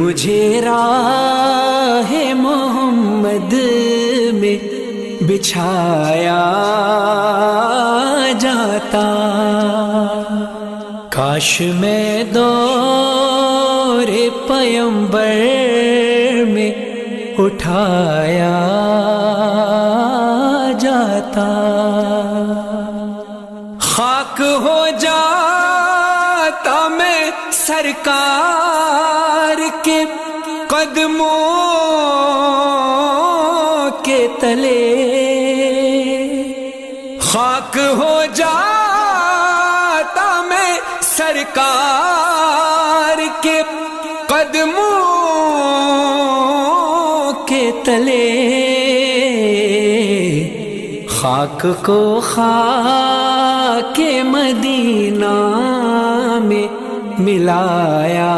مجھے راہ محمد میں بچھایا جاتا، کاش میں دور پیمبر میں اٹھایا جاتا، خاک ہو جاتا میں سرکار کے قدموں کے تلے، خاک ہو جاتا میں سرکار کے قدموں کے تلے، خاک کو خاک مدینہ میں ملایا